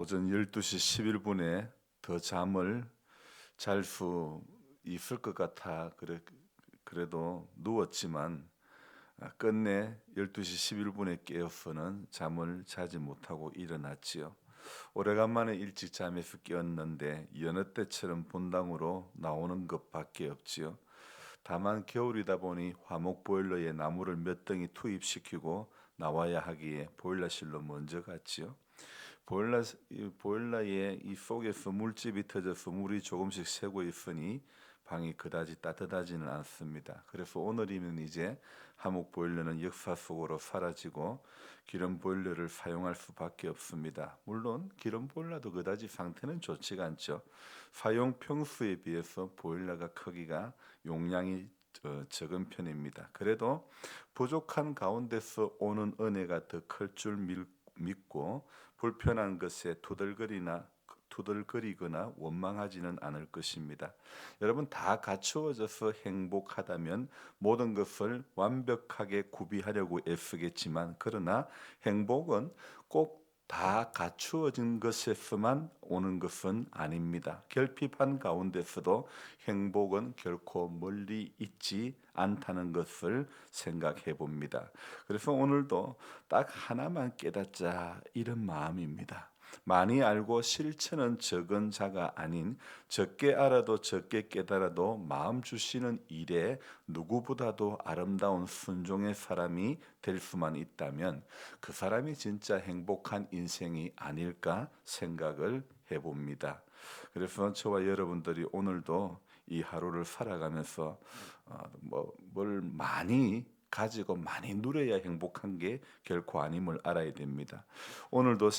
오전 12시 11분에 더 잠을 잘 수 있을 것 같아 그래도 누웠지만 끝내 12시 11분에 깨어서는 잠을 자지 못하고 일어났지요. 오래간만에 일찍 잠에서 깨었는데 여느 때처럼 본당으로 나오는 것밖에 없지요. 다만 겨울이다 보니 화목 보일러에 나무를 몇 덩이 투입시키고 나와야 하기에 보일러실로 먼저 갔지요. 보일러의 이 속에서 물집이 터져서 물이 조금씩 새고 있으니 방이 그다지 따뜻하지는 않습니다. 그래서 오늘이면 이제 화목 보일러는 역사 속으로 사라지고 기름 보일러를 사용할 수밖에 없습니다. 물론 기름 보일러도 그다지 상태는 좋지가 않죠. 사용 평수에 비해서 보일러가 크기가 용량이 적은 편입니다. 그래도 부족한 가운데서 오는 은혜가 더 클 줄 믿고 불편한 것에 투덜거리거나 원망하지는 않을 것입니다. 여러분 다 갖추어져서 행복하다면 모든 것을 완벽하게 구비하려고 애쓰겠지만 그러나 행복은 꼭 다 갖추어진 것에서만 오는 것은 아닙니다. 결핍한 가운데서도 행복은 결코 멀리 있지 않다는 것을 생각해 봅니다. 그래서 오늘도 딱 하나만 깨닫자 이런 마음입니다. 많이 알고 실천은 적은 자가 아닌 적게 알아도 적게 깨달아도 마음 주시는 일에 누구보다도 아름다운 순종의 사람이 될 수만 있다면 그 사람이 진짜 행복한 인생이 아닐까 생각을 해봅니다. 그래서 저와 여러분들이 오늘도 이 하루를 살아가면서 뭘 많이 가지고 많이 누려야 행복한 게 결코 아님을 알아야 됩니다. 오늘도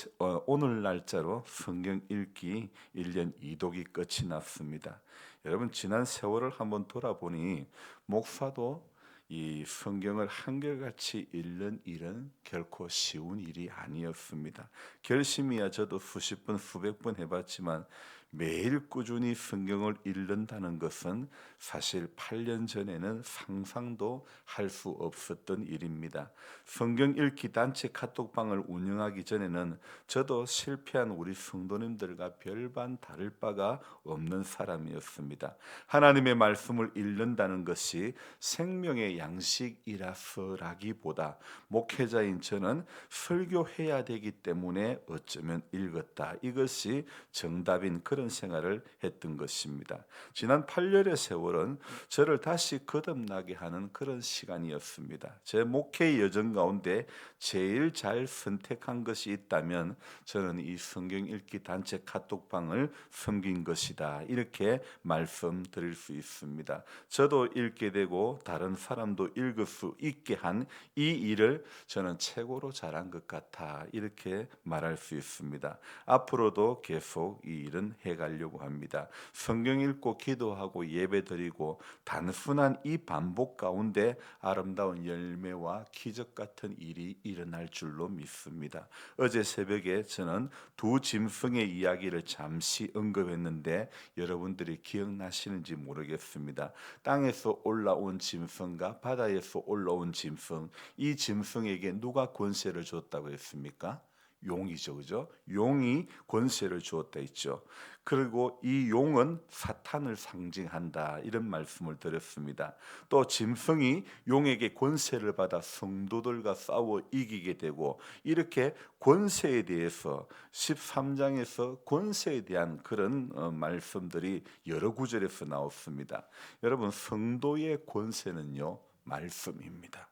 오늘 날짜로 성경 읽기 1년 2독이 끝이 났습니다. 여러분 지난 세월을 한번 돌아보니 목사도 이 성경을 한결같이 읽는 일은 결코 쉬운 일이 아니었습니다. 결심이야 저도 수십 번 수백 번 해봤지만 매일 꾸준히 성경을 읽는다는 것은 사실 8년 전에는 상상도 할 수 없었던 일입니다. 성경 읽기 단체 카톡방을 운영하기 전에는 저도 실패한 우리 성도님들과 별반 다를 바가 없는 사람이었습니다. 하나님의 말씀을 읽는다는 것이 생명의 양식이라서라기보다 목회자인 저는 설교해야 되기 때문에 어쩌면 읽었다. 이것이 정답인 그런 생활을 했던 것입니다. 지난 8년의 세월은 저를 다시 거듭나게 하는 그런 시간이었습니다. 제 목회 여정 가운데 제일 잘 선택한 것이 있다면 저는 이 성경 읽기 단체 카톡방을 섬긴 것이다. 이렇게 말씀드릴 수 있습니다. 저도 읽게 되고 다른 사람도 읽을 수 있게 한 이 일을 저는 최고로 잘한 것 같아. 이렇게 말할 수 있습니다. 앞으로도 계속 이 일은 해가려고 합니다. 성경 읽고 기도하고 예배드리고 단순한 이 반복 가운데 아름다운 열매와 기적 같은 일이 일어날 줄로 믿습니다. 어제 새벽에 저는 두 짐승의 이야기를 잠시 언급했는데 여러분들이 기억나시는지 모르겠습니다. 땅에서 올라온 짐승과 바다에서 올라온 짐승, 이 짐승에게 누가 권세를 줬다고 했습니까? 용이죠, 그죠? 용이 권세를 주었다 했죠. 그리고 이 용은 사탄을 상징한다 이런 말씀을 드렸습니다. 또 짐승이 용에게 권세를 받아 성도들과 싸워 이기게 되고 이렇게 권세에 대해서 13장에서 권세에 대한 그런 말씀들이 여러 구절에서 나왔습니다. 여러분 성도의 권세는요 말씀입니다.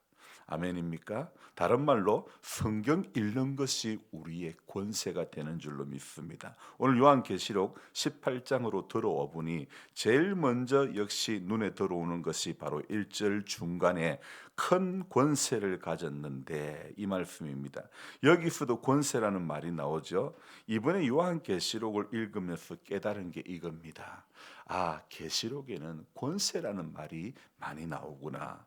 아멘입니까? 다른 말로 성경 읽는 것이 우리의 권세가 되는 줄로 믿습니다. 오늘 요한계시록 18장으로 들어와 보니 제일 먼저 역시 눈에 들어오는 것이 바로 1절 중간에 큰 권세를 가졌는데 이 말씀입니다. 여기서도 권세라는 말이 나오죠. 이번에 요한계시록을 읽으면서 깨달은 게 이겁니다. 아, 계시록에는 권세라는 말이 많이 나오구나.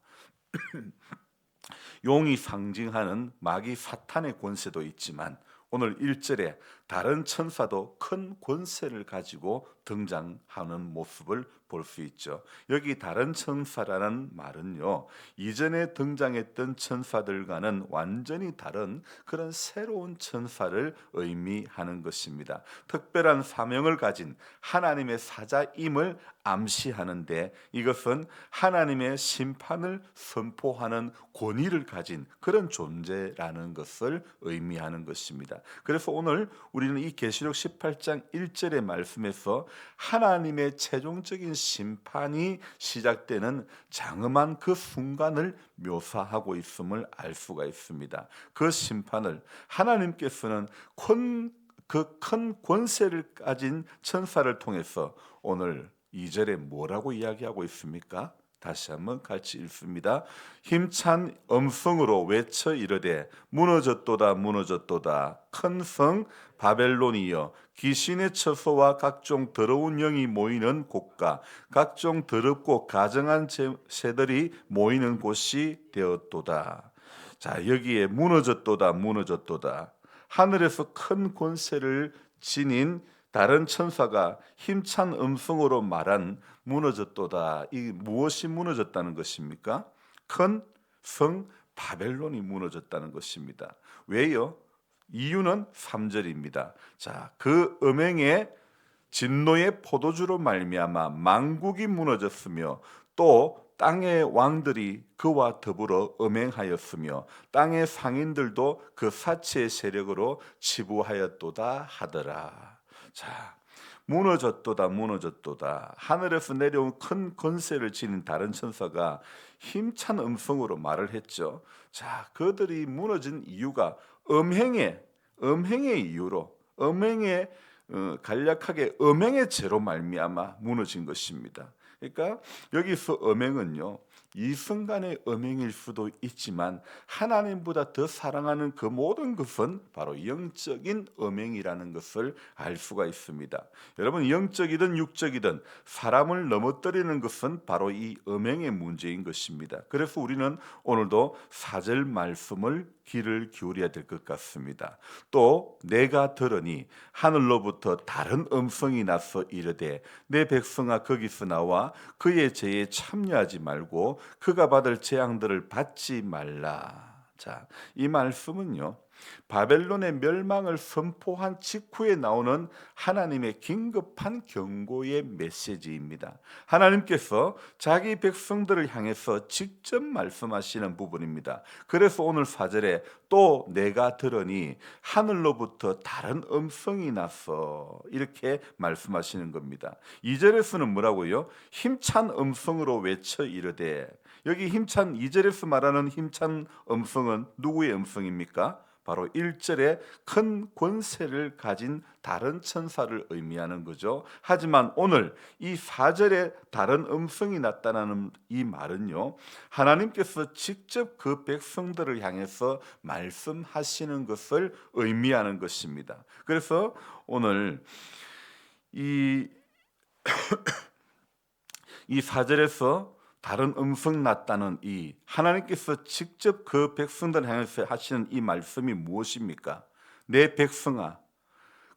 용이 상징하는 마귀 사탄의 권세도 있지만 오늘 1절에 다른 천사도 큰 권세를 가지고 등장하는 모습을 볼 수 있죠. 여기 다른 천사라는 말은요, 이전에 등장했던 천사들과는 완전히 다른 그런 새로운 천사를 의미하는 것입니다. 특별한 사명을 가진 하나님의 사자임을 암시하는데, 이것은 하나님의 심판을 선포하는 권위를 가진 그런 존재라는 것을 의미하는 것입니다. 그래서 오늘 우리는 이 계시록 18장 1절의 말씀에서 하나님의 최종적인 심판이 시작되는 장엄한 그 순간을 묘사하고 있음을 알 수가 있습니다. 그 심판을 하나님께서는 그 큰 권세를 가진 천사를 통해서 오늘 2절에 뭐라고 이야기하고 있습니까? 다시 한번 같이 읽습니다. 힘찬 음성으로 외쳐 이르되 무너졌도다 무너졌도다 큰 성 바벨론이여 귀신의 처소와 각종 더러운 영이 모이는 곳과 각종 더럽고 가증한 새들이 모이는 곳이 되었도다. 자, 여기에 무너졌도다 무너졌도다. 하늘에서 큰 권세를 지닌 다른 천사가 힘찬 음성으로 말한 무너졌도다. 이 무엇이 무너졌다는 것입니까? 큰 성 바벨론이 무너졌다는 것입니다. 왜요? 이유는 3절입니다. 자, 그 음행의 진노의 포도주로 말미암아 만국이 무너졌으며 또 땅의 왕들이 그와 더불어 음행하였으며 땅의 상인들도 그 사치의 세력으로 치부하였도다 하더라. 자, 무너졌도다 무너졌도다. 하늘에서 내려온 큰 권세를 지닌 다른 천사가 힘찬 음성으로 말을 했죠. 자, 그들이 무너진 이유가 음행의 이유로, 간략하게 음행의 죄로 말미암아 무너진 것입니다. 그러니까 여기서 음행은요, 이 순간의 음행일 수도 있지만 하나님보다 더 사랑하는 그 모든 것은 바로 영적인 음행이라는 것을 알 수가 있습니다. 여러분, 영적이든 육적이든 사람을 넘어뜨리는 것은 바로 이 음행의 문제인 것입니다. 그래서 우리는 오늘도 4절 말씀을 귀를 기울여야 될 것 같습니다. 또 내가 들으니 하늘로부터 다른 음성이 나서 이르되 내 백성아 거기서 나와 그의 죄에 참여하지 말고 그가 받을 재앙들을 받지 말라. 자, 이 말씀은요, 바벨론의 멸망을 선포한 직후에 나오는 하나님의 긴급한 경고의 메시지입니다. 하나님께서 자기 백성들을 향해서 직접 말씀하시는 부분입니다. 그래서 오늘 4절에 또 내가 들으니 하늘로부터 다른 음성이 나서 이렇게 말씀하시는 겁니다. 2절에서는 뭐라고요? 힘찬 음성으로 외쳐 이르되, 여기 힘찬 2절에서 말하는 힘찬 음성은 누구의 음성입니까? 바로 1절에 큰 권세를 가진 다른 천사를 의미하는 거죠. 하지만 오늘 이 4절에 다른 음성이 나타나는 이 말은요, 하나님께서 직접 그 백성들을 향해서 말씀하시는 것을 의미하는 것입니다. 그래서 오늘 이 4절에서 다른 음성 났다는 이 하나님께서 직접 그 백성들 향해서 하시는 이 말씀이 무엇입니까? 내 백성아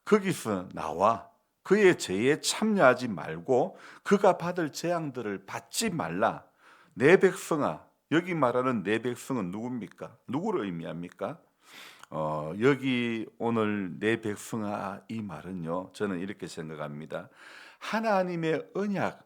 거기서 나와 그의 죄에 참여하지 말고 그가 받을 재앙들을 받지 말라. 내 백성아, 여기 말하는 내 백성은 누굽니까? 누구를 의미합니까? 여기 오늘 내 백성아 이 말은요, 저는 이렇게 생각합니다. 하나님의 언약,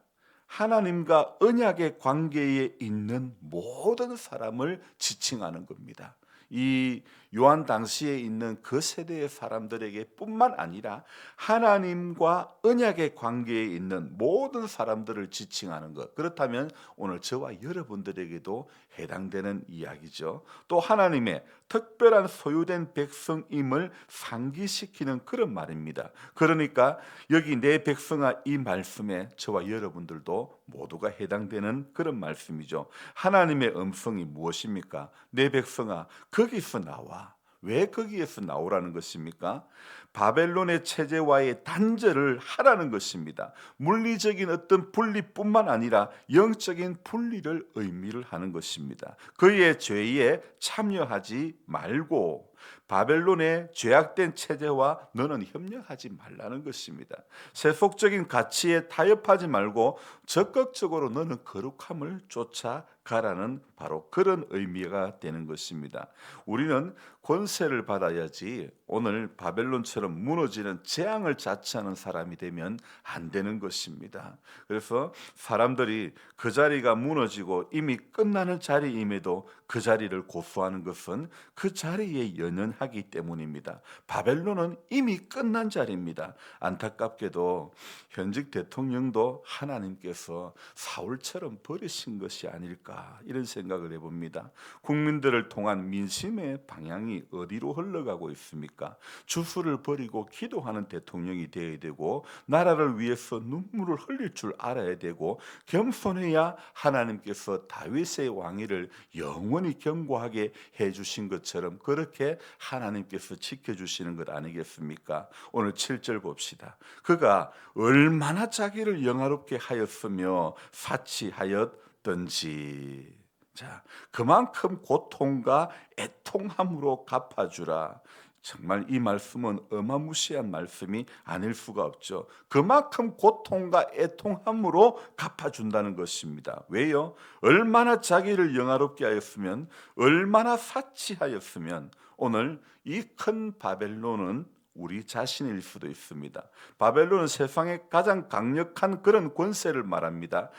하나님과 언약의 관계에 있는 모든 사람을 지칭하는 겁니다. 이 요한 당시에 있는 그 세대의 사람들에게 뿐만 아니라 하나님과 언약의 관계에 있는 모든 사람들을 지칭하는 것. 그렇다면 오늘 저와 여러분들에게도 해당되는 이야기죠. 또 하나님의 특별한 소유된 백성임을 상기시키는 그런 말입니다. 그러니까 여기 내 백성아 이 말씀에 저와 여러분들도 모두가 해당되는 그런 말씀이죠. 하나님의 음성이 무엇입니까? 내 백성아 거기서 나와. 왜 거기에서 나오라는 것입니까? 바벨론의 체제와의 단절을 하라는 것입니다. 물리적인 어떤 분리뿐만 아니라 영적인 분리를 의미를 하는 것입니다. 그의 죄에 참여하지 말고 바벨론의 죄악된 체제와 너는 협력하지 말라는 것입니다. 세속적인 가치에 타협하지 말고 적극적으로 너는 거룩함을 쫓아가라는 바로 그런 의미가 되는 것입니다. 우리는 권세를 받아야지 오늘 바벨론처럼 무너지는 재앙을 자처하는 사람이 되면 안 되는 것입니다. 그래서 사람들이 그 자리가 무너지고 이미 끝나는 자리임에도 그 자리를 고수하는 것은 그 자리에 연연하기 때문입니다. 바벨론은 이미 끝난 자리입니다. 안타깝게도 현직 대통령도 하나님께서 사울처럼 버리신 것이 아닐까 이런 생각을 해봅니다. 국민들을 통한 민심의 방향이 어디로 흘러가고 있습니까? 주술을 버리고 기도하는 대통령이 되어야 되고 나라를 위해서 눈물을 흘릴 줄 알아야 되고 겸손해야 하나님께서 다윗의 왕위를 영원히 견고하게 해주신 것처럼 그렇게 하나님께서 지켜주시는 것 아니겠습니까? 오늘 7절 봅시다. 그가 얼마나 자기를 영화롭게 하였으며 사치하였던지. 자, 그만큼 고통과 애통함으로 갚아주라. 정말 이 말씀은 어마무시한 말씀이 아닐 수가 없죠. 그만큼 고통과 애통함으로 갚아준다는 것입니다. 왜요? 얼마나 자기를 영화롭게 하였으면, 얼마나 사치하였으면 오늘 이 큰 바벨론은 우리 자신일 수도 있습니다. 바벨론은 세상의 가장 강력한 그런 권세를 말합니다.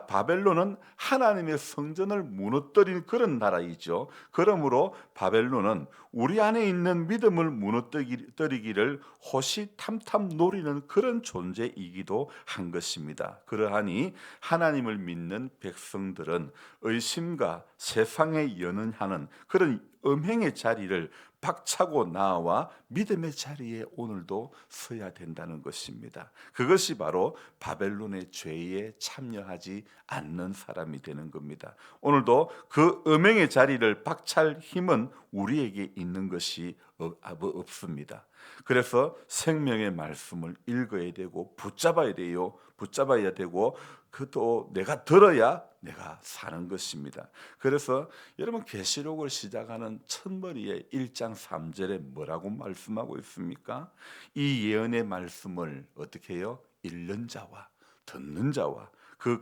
바벨론은 하나님의 성전을 무너뜨린 그런 나라이죠. 그러므로 바벨론은 우리 안에 있는 믿음을 무너뜨리기를 호시탐탐 노리는 그런 존재이기도 한 것입니다. 그러하니 하나님을 믿는 백성들은 의심과 세상에 연연하는 그런 음행의 자리를 박차고 나와 믿음의 자리에 오늘도 서야 된다는 것입니다. 그것이 바로 바벨론의 죄에 참여하지 않는 사람이 되는 겁니다. 오늘도 그 음행의 자리를 박찰 힘은 우리에게 있는 것이 없습니다. 그래서 생명의 말씀을 읽어야 되고 붙잡아야 돼요. 붙잡아야 되고 그도 내가 들어야 내가 사는 것입니다. 그래서 여러분 계시록을 시작하는 첫머리에 1장 3절에 뭐라고 말씀하고 있습니까? 이 예언의 말씀을 어떻게 해요? 읽는 자와 듣는 자와 그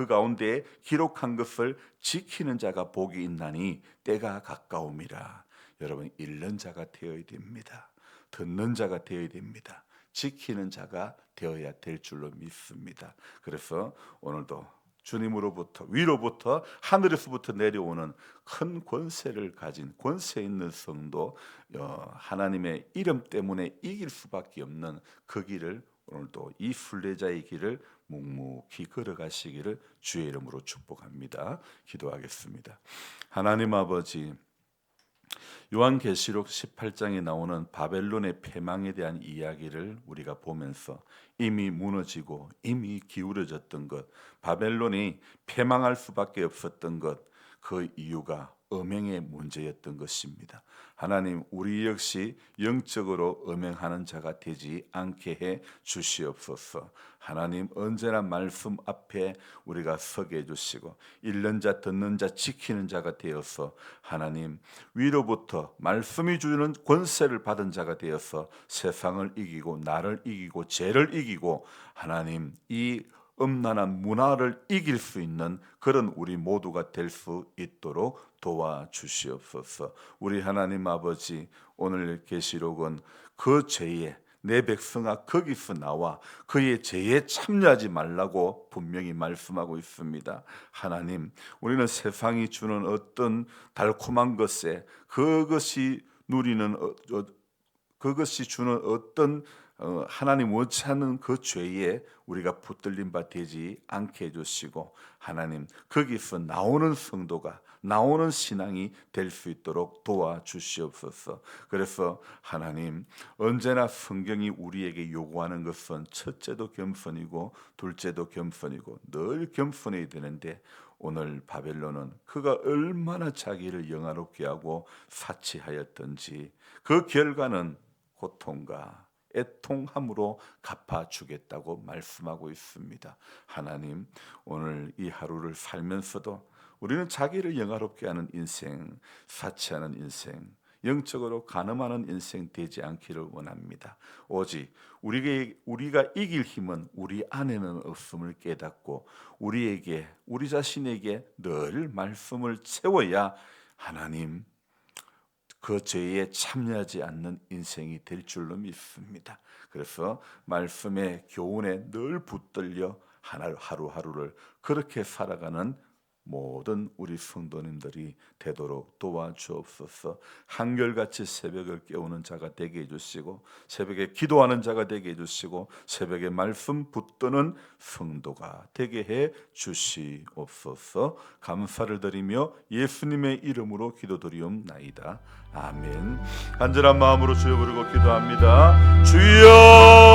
가운데에 기록한 것을 지키는 자가 복이 있나니 때가 가까움이라. 여러분 읽는 자가 되어야 됩니다. 듣는 자가 되어야 됩니다. 지키는 자가 되어야 될 줄로 믿습니다. 그래서 오늘도 주님으로부터 위로부터 하늘에서부터 내려오는 큰 권세를 가진 권세 있는 성도 하나님의 이름 때문에 이길 수밖에 없는 그 길을 오늘도 이 순례자의 길을 묵묵히 걸어가시기를 주의 이름으로 축복합니다. 기도하겠습니다. 하나님 아버지, 요한계시록 18장에 나오는 바벨론의 패망에 대한 이야기를 우리가 보면서 이미 무너지고 이미 기울어졌던 것, 바벨론이 패망할 수밖에 없었던 것, 그 이유가 음행의 문제였던 것입니다. 하나님, 우리 역시 영적으로 음행하는 자가 되지 않게 해 주시옵소서. 하나님, 언제나 말씀 앞에 우리가 서게 해주시고 읽는 자 듣는 자 지키는 자가 되어서 하나님 위로부터 말씀이 주는 권세를 받은 자가 되어서 세상을 이기고 나를 이기고 죄를 이기고 하나님 이 음란한 문화를 이길 수 있는 그런 우리 모두가 될 수 있도록 도와주시옵소서. 우리 하나님 아버지, 오늘 계시록은 그 죄에 내 백성아 거기서 나와 그의 죄에 참여하지 말라고 분명히 말씀하고 있습니다. 하나님, 우리는 세상이 주는 어떤 달콤한 것에 그것이 주는 어떤 하나님 원치 않는 그 죄에 우리가 붙들린 바 되지 않게 해주시고 하나님 거기서 나오는 성도가 나오는 신앙이 될 수 있도록 도와주시옵소서. 그래서 하나님 언제나 성경이 우리에게 요구하는 것은 첫째도 겸손이고 둘째도 겸손이고 늘 겸손해야 되는데 오늘 바벨론은 그가 얼마나 자기를 영화롭게 하고 사치하였던지 그 결과는 고통과 애통함으로 갚아주겠다고 말씀하고 있습니다. 하나님, 오늘 이 하루를 살면서도 우리는 자기를 영화롭게 하는 인생, 사치하는 인생, 영적으로 간음하는 인생 되지 않기를 원합니다. 오직 우리가 이길 힘은 우리 안에는 없음을 깨닫고 우리 자신에게 늘 말씀을 채워야 하나님 그 죄에 참여하지 않는 인생이 될 줄로 믿습니다. 그래서 말씀의 교훈에 늘 붙들려 하루하루를 그렇게 살아가는 모든 우리 성도님들이 되도록 도와주옵소서. 한결같이 새벽을 깨우는 자가 되게 해주시고 새벽에 기도하는 자가 되게 해주시고 새벽에 말씀 붙드는 성도가 되게 해 주시옵소서. 감사를 드리며 예수님의 이름으로 기도드리옵나이다. 아멘. 간절한 마음으로 주여 부르고 기도합니다. 주여